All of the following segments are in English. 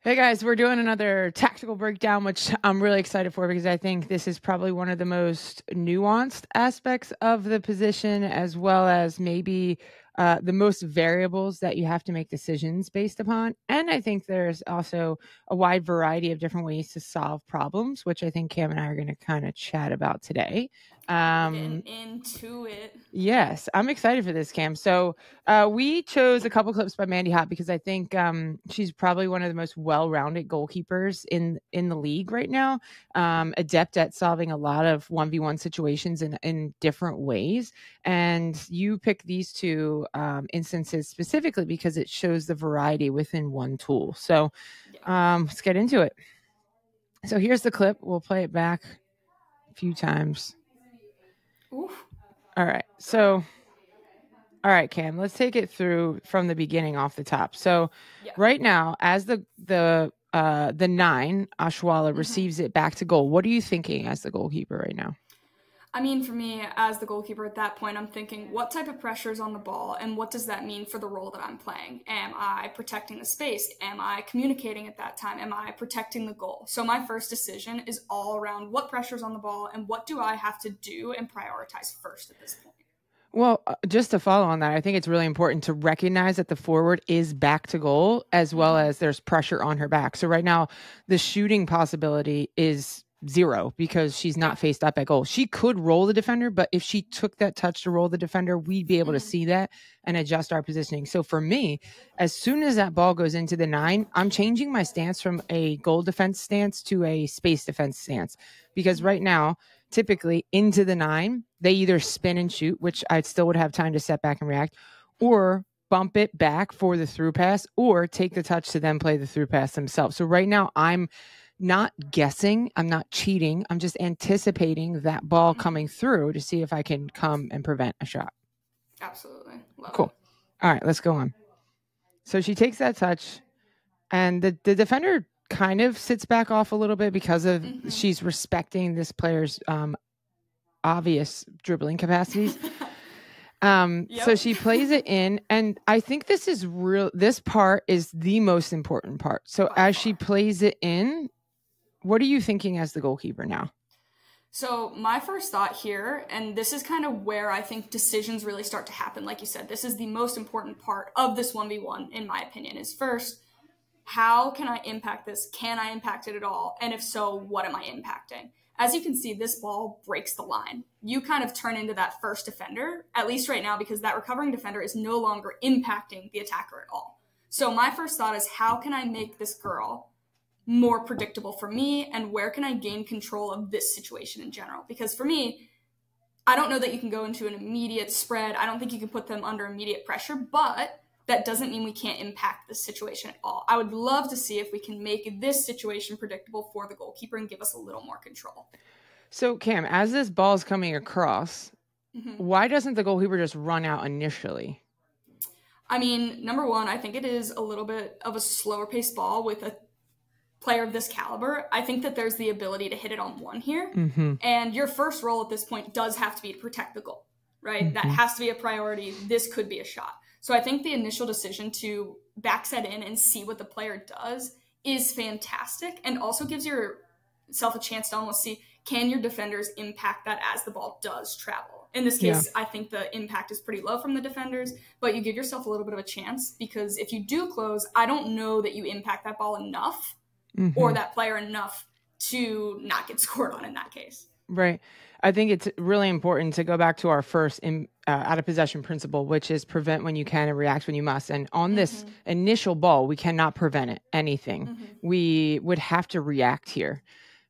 Hey guys, we're doing another tactical breakdown, which I'm really excited for because I think this is probably one of the most nuanced aspects of the position, as well as maybe the most variables that you have to make decisions based upon. And I think there's also a wide variety of different ways to solve problems, which I think Cam and I are going to kind of chat about today. Getting into it. Yes, I'm excited for this, Cam. So we chose a couple clips by Mandy Haught because I think she's probably one of the most well-rounded goalkeepers in the league right now. Adept at solving a lot of 1v1 situations in different ways. And you pick these two instances specifically because it shows the variety within one tool. So let's get into it. So here's the clip. We'll play it back a few times. Oof. All right. So all right, Cam, let's take it through from the beginning off the top. So right now, as the 9, Ashwala receives it back to goal. What are you thinking as the goalkeeper right now? I mean, for me, as the goalkeeper at that point, I'm thinking, what type of pressure is on the ball, and what does that mean for the role that I'm playing? Am I protecting the space? Am I communicating at that time? Am I protecting the goal? So my first decision is all around what pressure is on the ball, and what do I have to do and prioritize first at this point? Well, just to follow on that, I think it's really important to recognize that the forward is back to goal as well as there's pressure on her back. So right now, the shooting possibility is 0 because she's not faced up at goal. She could roll the defender, but if she took that touch to roll the defender, we'd be able to see that and adjust our positioning. So for me, as soon as that ball goes into the 9, I'm changing my stance from a goal defense stance to a space defense stance because right now, typically into the 9, they either spin and shoot, which I still would have time to step back and react, or bump it back for the through pass, or take the touch to then play the through pass themselves. So right now I'm not guessing, I'm not cheating, I'm just anticipating that ball coming through to see if I can come and prevent a shot. Absolutely. Love cool. It. All right, let's go on. So she takes that touch, and the defender kind of sits back off a little bit because of she's respecting this player's obvious dribbling capacities. So she plays it in, and I think this part is the most important part. So as she plays it in, what are you thinking as the goalkeeper now? So my first thought here, and this is kind of where I think decisions really start to happen. Like you said, this is the most important part of this 1v1, in my opinion, is first, how can I impact this? Can I impact it at all? And if so, what am I impacting? As you can see, this ball breaks the line. You kind of turn into that first defender, at least right now, because that recovering defender is no longer impacting the attacker at all. So my first thought is, how can I make this girl more predictable for me, and where can I gain control of this situation in general? Because for me, I don't know that you can go into an immediate spread. I don't think you can put them under immediate pressure, but that doesn't mean we can't impact this situation at all. I would love to see if we can make this situation predictable for the goalkeeper and give us a little more control. So, Cam, as this ball is coming across, why doesn't the goalkeeper just run out initially? I mean, number one, I think it is a little bit of a slower paced ball with a player of this caliber. I think that there's the ability to hit it on one here. And your first role at this point does have to be to protect the goal, right? That has to be a priority. This could be a shot. So I think the initial decision to back set in and see what the player does is fantastic, and also gives yourself a chance to almost see, can your defenders impact that as the ball does travel? In this case, I think the impact is pretty low from the defenders, but you give yourself a little bit of a chance, because if you do close, I don't know that you impact that ball enough or that player enough to not get scored on in that case. Right. I think it's really important to go back to our first out of possession principle, which is prevent when you can and react when you must. And on this initial ball, we cannot prevent anything. We would have to react here,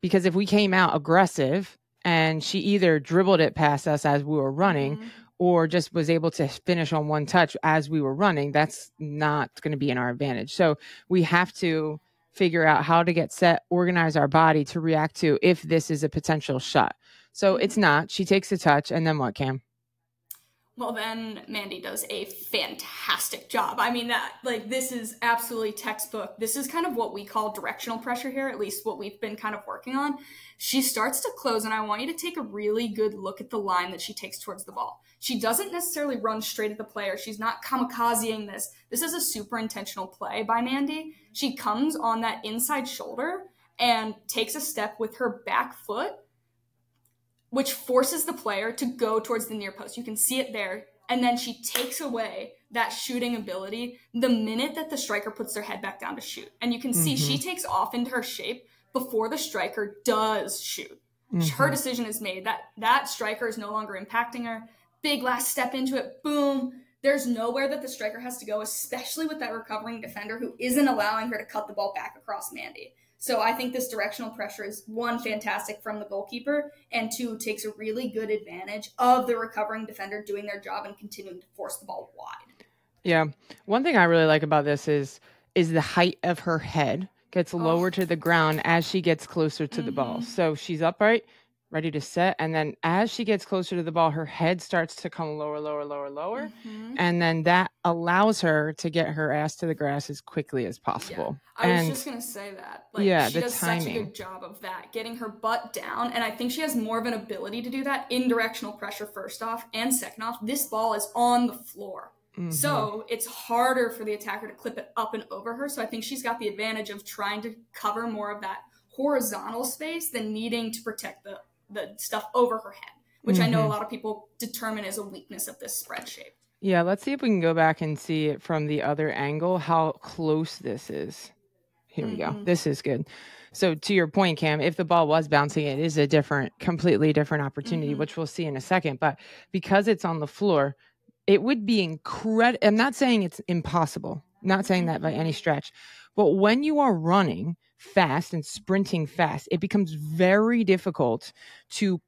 because if we came out aggressive and she either dribbled it past us as we were running or just was able to finish on one touch as we were running, that's not going to be in our advantage. So we have to figure out how to get set, organize our body to react to if this is a potential shot. So it's not. She takes a touch, and then what, Cam? Well, then Mandy does a fantastic job. I mean, this is absolutely textbook. This is kind of what we call directional pressure here, at least what we've been kind of working on. She starts to close, and I want you to take a really good look at the line that she takes towards the ball. She doesn't necessarily run straight at the player. She's not kamikazeing this. This is a super intentional play by Mandy. She comes on that inside shoulder and takes a step with her back foot, which forces the player to go towards the near post. You can see it there. And then she takes away that shooting ability the minute that the striker puts their head back down to shoot. And you can see she takes off into her shape before the striker does shoot. Her decision is made. That striker is no longer impacting her. Big last step into it. Boom. There's nowhere that the striker has to go, especially with that recovering defender who isn't allowing her to cut the ball back across Mandy. So I think this directional pressure is, one, fantastic from the goalkeeper, and two, takes a really good advantage of the recovering defender doing their job and continuing to force the ball wide. Yeah. One thing I really like about this is the height of her head gets lower to the ground as she gets closer to the ball. So she's upright, ready to set, and then as she gets closer to the ball, her head starts to come lower, and then that allows her to get her ass to the grass as quickly as possible. Yeah. I was just gonna say that. She does such a good job of that, getting her butt down, and I think she has more of an ability to do that in directional pressure first off, and second off, this ball is on the floor. So it's harder for the attacker to clip it up and over her. So I think she's got the advantage of trying to cover more of that horizontal space than needing to protect the stuff over her head, which I know a lot of people determine as a weakness of this spread shape. Yeah, let's see if we can go back and see it from the other angle, how close this is. Here we go. This is good. So to your point, Cam, if the ball was bouncing, it is a completely different opportunity, which we'll see in a second. But because it's on the floor, it would be incredible. I'm not saying it's impossible, not saying that by any stretch. But when you are running fast and sprinting fast, it becomes very difficult to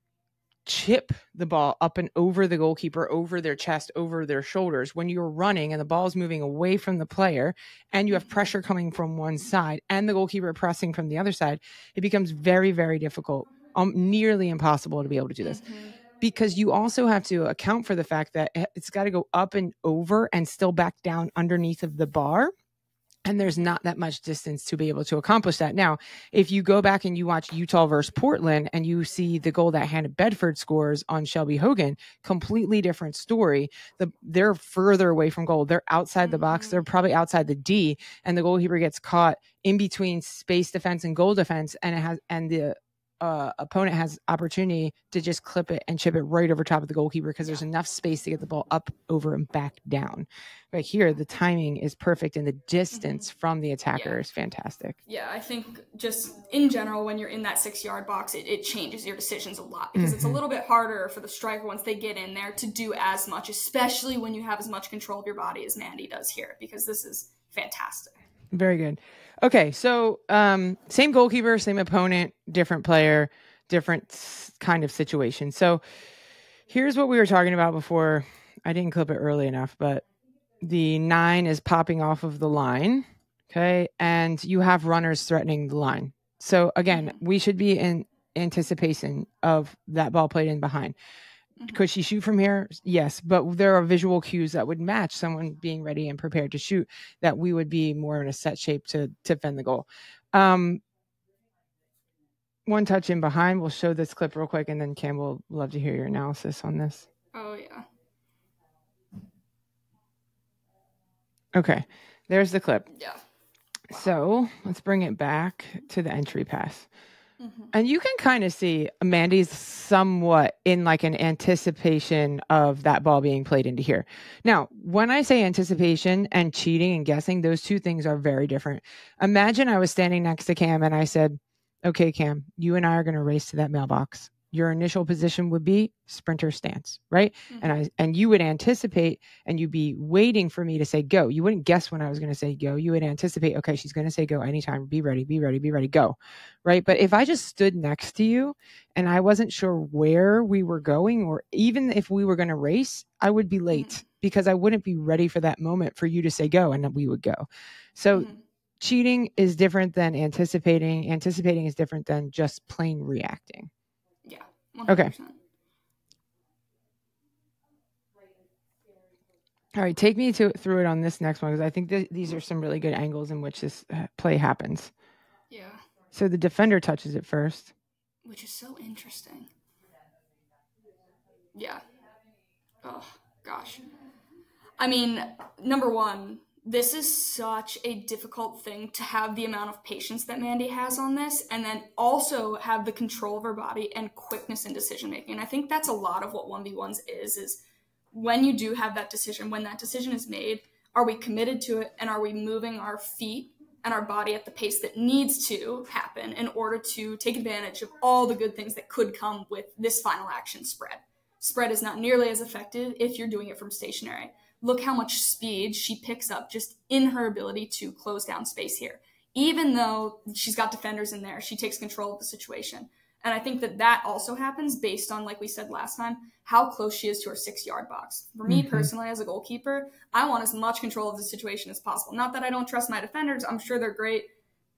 chip the ball up and over the goalkeeper, over their chest, over their shoulders. When you're running and the ball is moving away from the player and you have pressure coming from one side and the goalkeeper pressing from the other side, it becomes very, very difficult, nearly impossible to be able to do this. Because you also have to account for the fact that it's got to go up and over and still back down underneath of the bar. And there's not that much distance to be able to accomplish that. Now, if you go back and you watch Utah versus Portland and you see the goal that Hannah Bedford scores on Shelby Hogan, completely different story. They're further away from goal. They're outside the box. They're probably outside the D, and the goalkeeper gets caught in between space defense and goal defense, and the opponent has opportunity to just clip it and chip it right over top of the goalkeeper because there's enough space to get the ball up, over, and back down. Right here, the timing is perfect and the distance from the attacker is fantastic. Yeah, I think just in general, when you're in that 6-yard box, it changes your decisions a lot because it's a little bit harder for the striker once they get in there to do as much, especially when you have as much control of your body as Mandy does here, because this is fantastic. Very good. Okay, so same goalkeeper, same opponent, different player, different kind of situation. So here's what we were talking about before. I didn't clip it early enough, but the 9 is popping off of the line, okay? And you have runners threatening the line. So again, we should be in anticipation of that ball played in behind. Could she shoot from here? Yes, but there are visual cues that would match someone being ready and prepared to shoot, that we would be more in a set shape to defend the goal. One touch in behind. We'll show this clip real quick, and then Cam will love to hear your analysis on this. Oh, yeah. Okay, there's the clip. Yeah. Wow. So let's bring it back to the entry pass. And you can kind of see Mandy's somewhat in like an anticipation of that ball being played into here. Now, when I say anticipation and cheating and guessing, those two things are very different. Imagine I was standing next to Cam and I said, okay, Cam, you and I are going to race to that mailbox. Your initial position would be sprinter stance, right? And you would anticipate and you'd be waiting for me to say go. You wouldn't guess when I was going to say go. You would anticipate, okay, she's going to say go anytime. Be ready, go, right? But if I just stood next to you and I wasn't sure where we were going, or even if we were going to race, I would be late because I wouldn't be ready for that moment for you to say go, and then we would go. So cheating is different than anticipating. Anticipating is different than just plain reacting. 100%. Okay. All right, take me through it on this next one, because I think these are some really good angles in which this play happens. Yeah. So the defender touches it first. Which is so interesting. Yeah. Oh, gosh. I mean, number one, this is such a difficult thing to have the amount of patience that Mandy has on this, and then also have the control of her body and quickness in decision making. And I think that's a lot of what 1v1s is when you do have that decision, when that decision is made, are we committed to it, and are we moving our feet and our body at the pace that needs to happen in order to take advantage of all the good things that could come with this final action spread. Spread is not nearly as effective if you're doing it from stationary. Look how much speed she picks up just in her ability to close down space here. Even though she's got defenders in there, she takes control of the situation. And I think that also happens based on, like we said last time, how close she is to her 6-yard box. For me personally, as a goalkeeper, I want as much control of the situation as possible. Not that I don't trust my defenders. I'm sure they're great.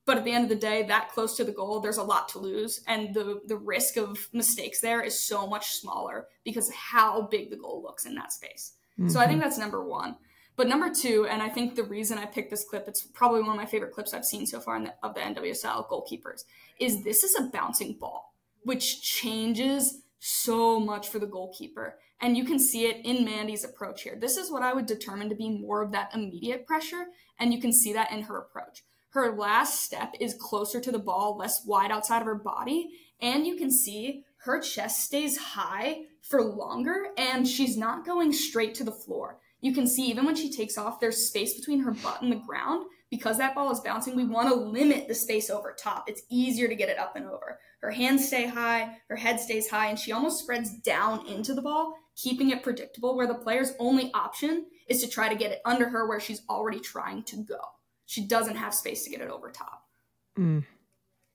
But at the end of the day, that close to the goal, there's a lot to lose. And the risk of mistakes there is so much smaller because of how big the goal looks in that space. So I think that's number one. But number two, and I think the reason I picked this clip, it's probably one of my favorite clips I've seen so far of the NWSL goalkeepers, is this is a bouncing ball, which changes so much for the goalkeeper. And you can see it in Mandy's approach here. This is what I would determine to be more of that immediate pressure, and you can see that in her approach. Her last step is closer to the ball, less wide outside of her body, and you can see her chest stays high for longer, and she's not going straight to the floor. You can see even when she takes off, there's space between her butt and the ground. Because that ball is bouncing, we want to limit the space over top. It's easier to get it up and over. Her hands stay high, her head stays high, and she almost spreads down into the ball, keeping it predictable, where the player's only option is to try to get it under her where she's already trying to go. She doesn't have space to get it over top.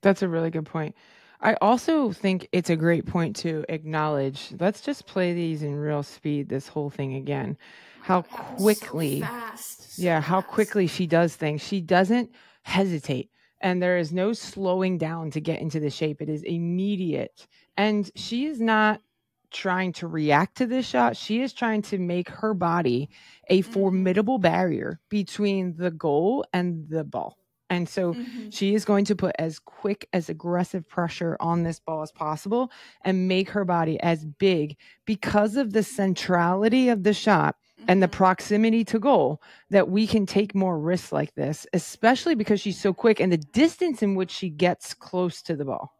That's a really good point. I also think it's a great point to acknowledge. Let's just play these in real speed, this whole thing again. How quickly, how quickly she does things. She doesn't hesitate, and there is no slowing down to get into the shape. It is immediate, and she is not trying to react to this shot. She is trying to make her body a formidable barrier between the goal and the ball. And so she is going to put as quick, as aggressive pressure on this ball as possible and make her body as big because of the centrality of the shot and the proximity to goal, that we can take more risks like this, especially because she's so quick and the distance in which she gets close to the ball.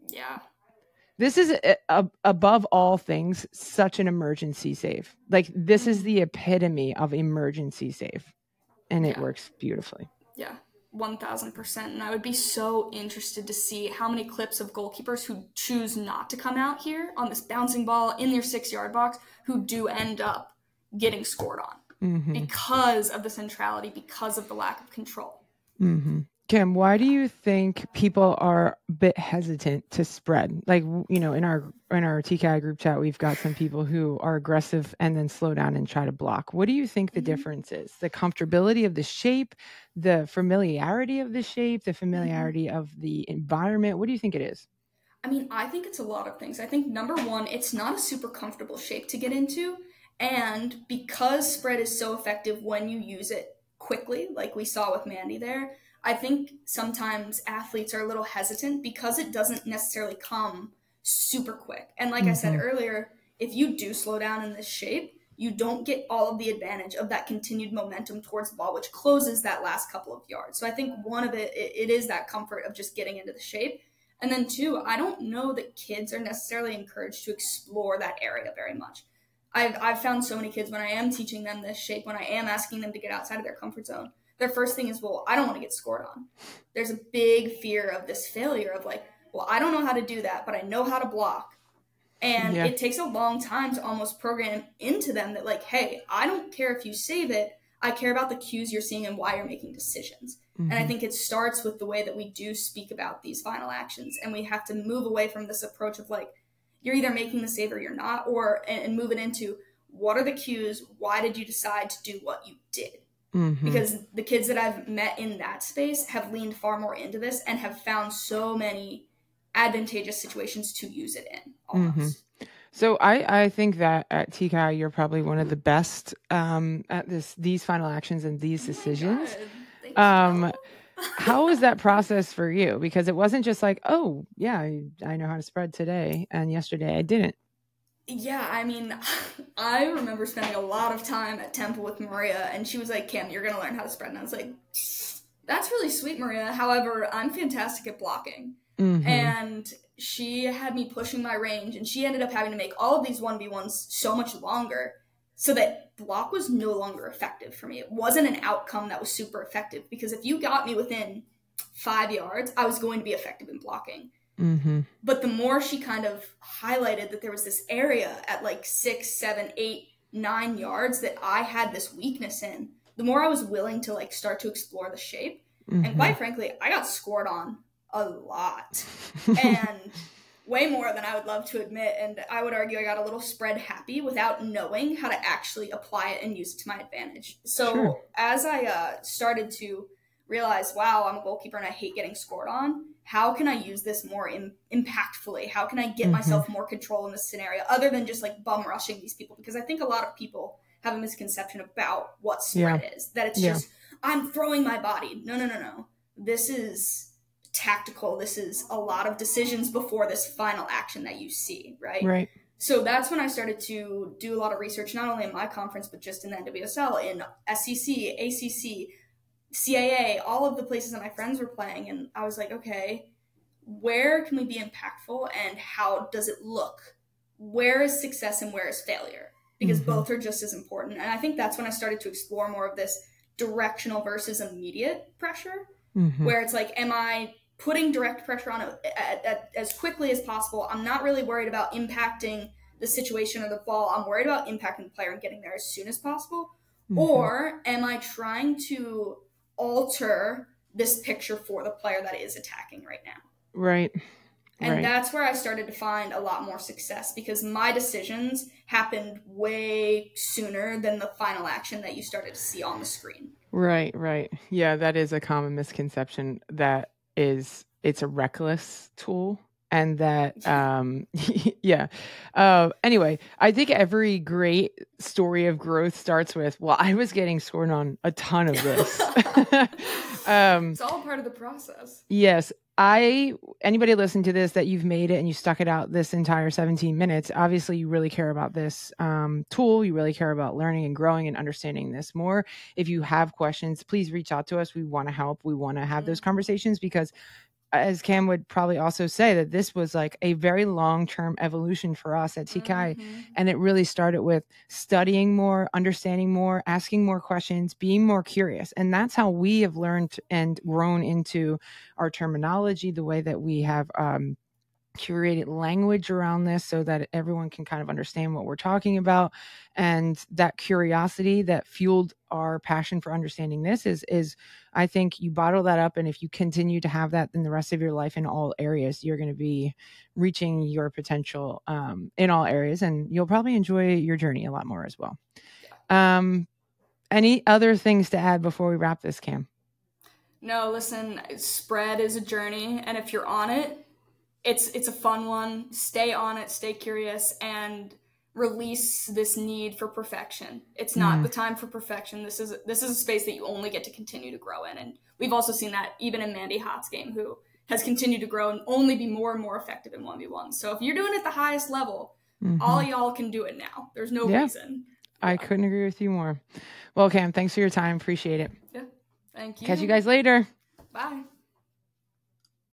Yeah. This is, above all things, such an emergency save. Like, this is the epitome of emergency save, and it works beautifully. Yeah. 1,000%. And I would be so interested to see how many clips of goalkeepers who choose not to come out here on this bouncing ball in their 6-yard box who do end up getting scored on because of the centrality, because of the lack of control. Kim, why do you think people are a bit hesitant to spread? Like, you know, in our TKI group chat, we've got some people who are aggressive and then slow down and try to block. What do you think the difference is? The comfortability of the shape, the familiarity of the shape, the familiarity of the environment? What do you think it is? I mean, I think it's a lot of things. I think number one, it's not a super comfortable shape to get into. And because spread is so effective when you use it quickly, like we saw with Mandy there, I think sometimes athletes are a little hesitant because it doesn't necessarily come super quick. And like I said earlier, if you do slow down in this shape, you don't get all of the advantage of that continued momentum towards the ball, which closes that last couple of yards. So I think one of it is that comfort of just getting into the shape. And then two, I don't know that kids are necessarily encouraged to explore that area very much. I've found so many kids when I am teaching them this shape, when I am asking them to get outside of their comfort zone, their first thing is, well, I don't want to get scored on. There's a big fear of this failure of like, well, I don't know how to do that, but I know how to block. And it takes a long time to almost program into them that like, hey, I don't care if you save it. I care about the cues you're seeing and why you're making decisions. And I think it starts with the way that we do speak about these final actions. And we have to move away from this approach of like, you're either making the save or you're not, and move it into what are the cues? Why did you decide to do what you did? Because the kids that I've met in that space have leaned far more into this and have found so many advantageous situations to use it in almost. So I think that at TCAI, you're probably one of the best at these final actions and these decisions. Thanks, How was that process for you? Because it wasn't just like, oh, yeah, I know how to spread today, and yesterday I didn't. Yeah, I mean, I remember spending a lot of time at Temple with Maria, and she was like, Kim, you're going to learn how to spread. And I was like, that's really sweet, Maria. However, I'm fantastic at blocking. Mm-hmm. And she had me pushing my range, and she ended up having to make all of these 1v1s so much longer so that block was no longer effective for me. It wasn't an outcome that was super effective, because if you got me within 5 yards, I was going to be effective in blocking. Mm-hmm. But the more she kind of highlighted that there was this area at like 6, 7, 8, 9 yards that I had this weakness in, the more I was willing to like start to explore the shape. Mm-hmm. And quite frankly, I got scored on a lot. And way more than I would love to admit. And I would argue I got a little spread happy without knowing how to actually apply it and use it to my advantage. So Sure. as I started to realize, wow, I'm a goalkeeper and I hate getting scored on, how can I use this more impactfully? How can I get myself more control in this scenario other than just like bum rushing these people? Because I think a lot of people have a misconception about what spread is, that it's just, I'm throwing my body. No. This is tactical. This is a lot of decisions before this final action that you see, right? Right. So that's when I started to do a lot of research, not only in my conference, but just in the NWSL, in SEC, ACC, CAA, all of the places that my friends were playing. And I was like, okay, where can we be impactful and how does it look? Where is success and where is failure? Because both are just as important. And I think that's when I started to explore more of this directional versus immediate pressure, where it's like, am I putting direct pressure on it as quickly as possible? I'm not really worried about impacting the situation or the ball. I'm worried about impacting the player and getting there as soon as possible. Or am I trying to alter this picture for the player that is attacking right now? Right. And that's where I started to find a lot more success, because my decisions happened way sooner than the final action that you started to see on the screen. Right. Yeah, that is a common misconception, that it's a reckless tool. And that, anyway, I think every great story of growth starts with, well, I was getting scored on a ton of this. It's all part of the process. Yes. Anybody listen to this that you've made it and you stuck it out this entire 17 minutes, obviously you really care about this tool. You really care about learning and growing and understanding this more. If you have questions, please reach out to us. We want to help. We want to have those conversations, because as Cam would probably also say, that this was like a very long-term evolution for us at TCAI. And it really started with studying more, understanding more, asking more questions, being more curious. And that's how we have learned and grown into our terminology, the way that we have curated language around this so that everyone can kind of understand what we're talking about. And that curiosity that fueled our passion for understanding this is I think you bottle that up. And if you continue to have that in the rest of your life in all areas, you're going to be reaching your potential in all areas, and you'll probably enjoy your journey a lot more as well. Any other things to add before we wrap this, Cam? No, listen, spread is a journey. And if you're on it, it's a fun one. Stay on it, stay curious, and release this need for perfection. It's not the time for perfection. This is a space that you only get to continue to grow in. And we've also seen that even in Mandy Haught's game, who has continued to grow and only be more and more effective in 1v1. So if you're doing it at the highest level, all y'all can do it now. There's no reason. I couldn't agree with you more. Well, Cam, thanks for your time. Appreciate it. Yeah. Thank you. Catch you guys later. Bye.